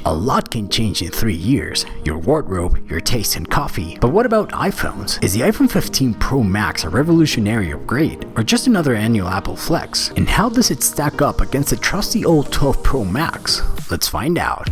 A lot can change in 3 years, your wardrobe, your taste in coffee. But what about iPhones? Is the iPhone 15 Pro Max a revolutionary upgrade, or just another annual Apple flex? And how does it stack up against the trusty old 12 Pro Max? Let's find out.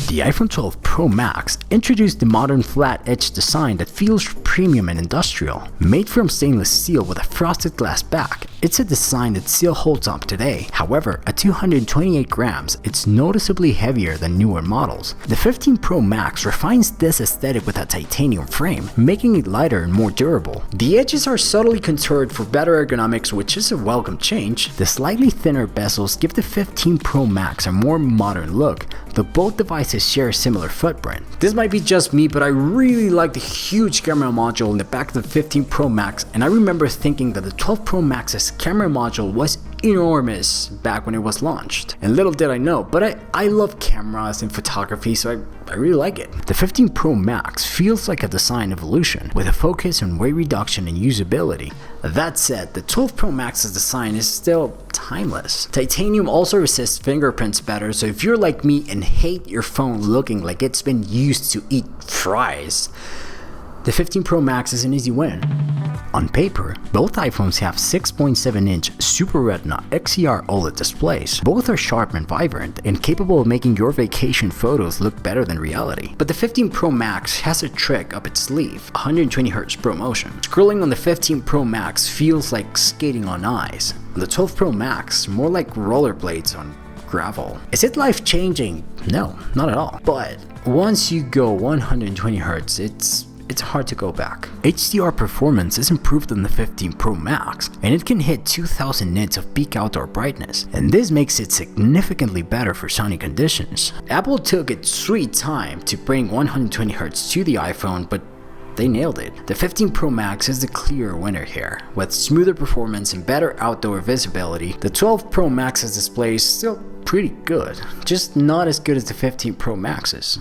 The iPhone 12 Pro Max introduced the modern flat-edge design that feels premium and industrial. Made from stainless steel with a frosted glass back, it's a design that still holds up today. However, at 228 grams, it's noticeably heavier than newer models. The 15 Pro Max refines this aesthetic with a titanium frame, making it lighter and more durable. The edges are subtly contoured for better ergonomics, which is a welcome change. The slightly thinner bezels give the 15 Pro Max a more modern look, though both devices share a similar footprint. This might be just me, but I really like the huge camera module in the back of the 15 Pro Max, and I remember thinking that the 12 Pro Max's camera module was enormous back when it was launched. And little did I know, but I love cameras and photography, so I really like it. The 15 Pro Max feels like a design evolution, with a focus on weight reduction and usability. That said, the 12 Pro Max's design is still timeless. Titanium also resists fingerprints better, so if you're like me and hate your phone looking like it's been used to eat fries, the 15 Pro Max is an easy win. On paper, both iPhones have 6.7-inch Super Retina XDR OLED displays. Both are sharp and vibrant, and capable of making your vacation photos look better than reality. But the 15 Pro Max has a trick up its sleeve: 120Hz ProMotion. Scrolling on the 15 Pro Max feels like skating on ice. On the 12 Pro Max, more like rollerblades on gravel. Is it life-changing? No, not at all. But once you go 120Hz, it's hard to go back. HDR performance is improved on the 15 Pro Max, and it can hit 2000 nits of peak outdoor brightness, and this makes it significantly better for sunny conditions. Apple took its sweet time to bring 120Hz to the iPhone, but they nailed it. The 15 Pro Max is the clear winner here. With smoother performance and better outdoor visibility, the 12 Pro Max's display is still pretty good, just not as good as the 15 Pro Max's.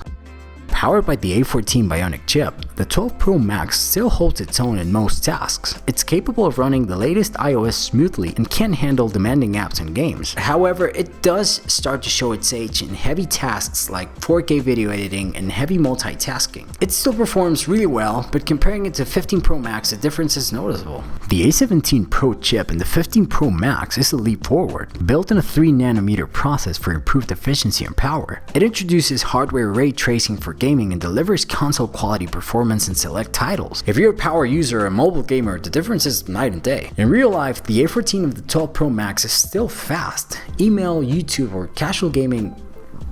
Powered by the A14 Bionic chip, the 12 Pro Max still holds its own in most tasks. It's capable of running the latest iOS smoothly and can handle demanding apps and games. However, it does start to show its age in heavy tasks like 4K video editing and heavy multitasking. It still performs really well, but comparing it to 15 Pro Max, the difference is noticeable. The A17 Pro chip in the 15 Pro Max is a leap forward, built in a 3nm process for improved efficiency and power. It introduces hardware ray tracing for gaming and delivers console quality performance in select titles. If you're a power user or a mobile gamer, the difference is night and day. In real life, the A14 of the 12 Pro Max is still fast. Email, YouTube, or casual gaming,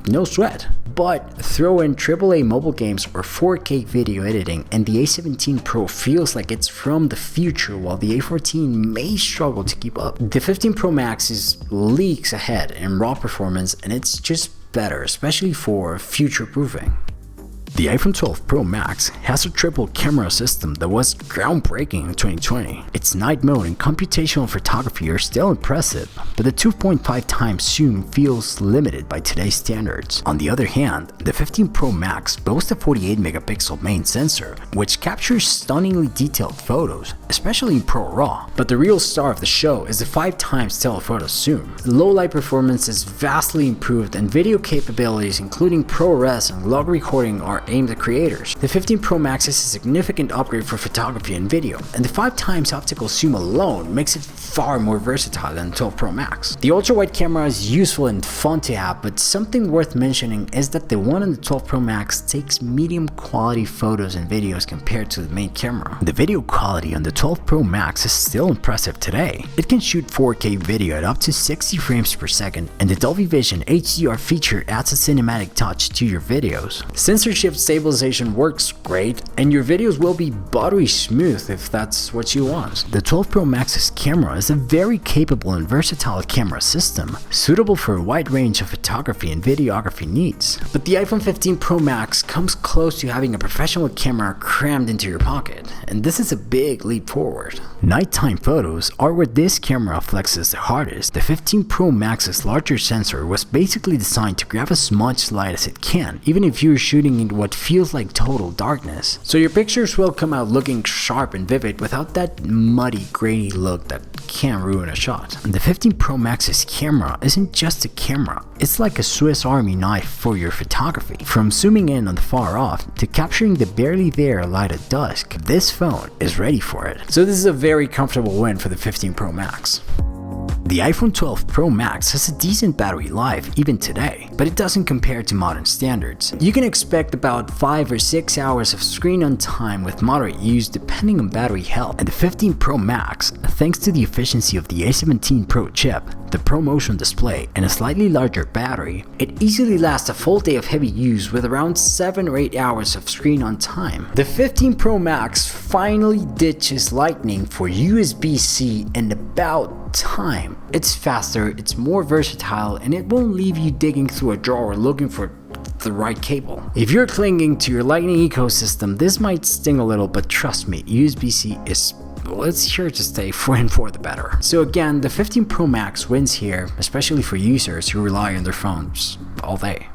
no sweat. But throw in AAA mobile games or 4K video editing, and the A17 Pro feels like it's from the future, while the A14 may struggle to keep up. The 15 Pro Max is leagues ahead in raw performance, and it's just better, especially for future proofing. The iPhone 12 Pro Max has a triple camera system that was groundbreaking in 2020. Its night mode and computational photography are still impressive, but the 2.5x zoom feels limited by today's standards. On the other hand, the 15 Pro Max boasts a 48-megapixel main sensor, which captures stunningly detailed photos, especially in Pro RAW. But the real star of the show is the 5x telephoto zoom. The low-light performance is vastly improved, and video capabilities including ProRes and log recording are aimed at creators. The 15 Pro Max is a significant upgrade for photography and video, and the 5x optical zoom alone makes it far more versatile than the 12 Pro Max. The ultra-wide camera is useful and fun to have, but something worth mentioning is that the one on the 12 Pro Max takes medium quality photos and videos compared to the main camera. The video quality on the 12 Pro Max is still impressive today. It can shoot 4K video at up to 60 frames per second, and the Dolby Vision HDR feature adds a cinematic touch to your videos. Censorship stabilization works great, and your videos will be buttery smooth if that's what you want. The 12 Pro Max's camera is a very capable and versatile camera system, suitable for a wide range of photography and videography needs. But the iPhone 15 Pro Max comes close to having a professional camera crammed into your pocket, and this is a big leap forward. Nighttime photos are where this camera flexes the hardest. The 15 Pro Max's larger sensor was basically designed to grab as much light as it can, even if you're shooting in what feels like total darkness. So your pictures will come out looking sharp and vivid without that muddy, grainy look that can ruin a shot. And the 15 Pro Max's camera isn't just a camera, it's like a Swiss Army knife for your photography. From zooming in on the far off to capturing the barely there light at dusk, this phone is ready for it. So this is a very comfortable win for the 15 Pro Max. The iPhone 12 Pro Max has a decent battery life even today, but it doesn't compare to modern standards. You can expect about 5 or 6 hours of screen on time with moderate use depending on battery health. And the 15 Pro Max, thanks to the efficiency of the A17 Pro chip, the ProMotion display, and a slightly larger battery, it easily lasts a full day of heavy use with around 7 or 8 hours of screen on time. The 15 Pro Max finally ditches Lightning for USB-C in about time. It's faster, it's more versatile, and it won't leave you digging through a drawer looking for the right cable. If you're clinging to your Lightning ecosystem, this might sting a little, but trust me, USB-C is it's here to stay, and for the better. So again, the 15 Pro Max wins here, especially for users who rely on their phones all day.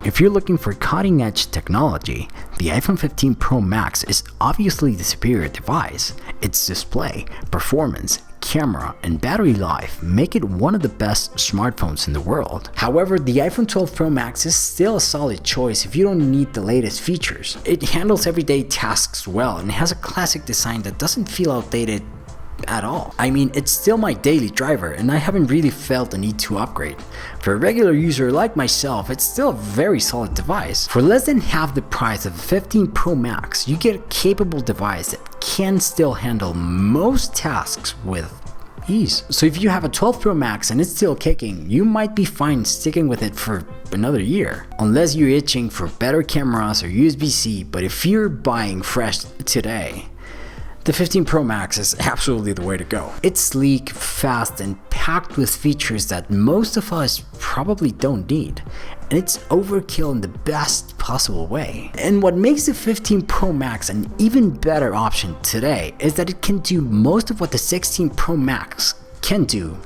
If you're looking for cutting-edge technology, the iPhone 15 Pro Max is obviously the superior device. Its display, performance, camera, and battery life make it one of the best smartphones in the world. However, the iPhone 12 Pro Max is still a solid choice if you don't need the latest features. It handles everyday tasks well and has a classic design that doesn't feel outdated at all. I mean, it's still my daily driver and I haven't really felt the need to upgrade. For a regular user like myself, it's still a very solid device. For less than half the price of the 15 Pro Max, you get a capable device that can still handle most tasks with ease. So if you have a 12 Pro Max and it's still kicking, you might be fine sticking with it for another year. Unless you're itching for better cameras or USB-C, but if you're buying fresh today, the 15 Pro Max is absolutely the way to go. It's sleek, fast, and packed with features that most of us probably don't need. And it's overkill in the best possible way. And what makes the 15 Pro Max an even better option today is that it can do most of what the 16 Pro Max can do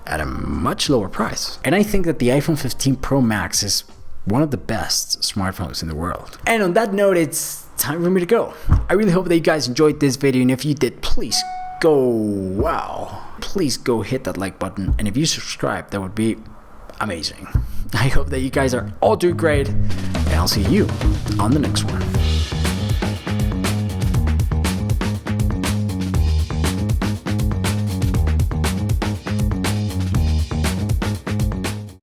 at a much lower price. And I think that the iPhone 15 Pro Max is one of the best smartphones in the world. And on that note, it's time for me to go. I really hope that you guys enjoyed this video, and if you did, please go hit that like button, and if you subscribe, that would be amazing. I hope that you guys are all doing great, and I'll see you on the next one.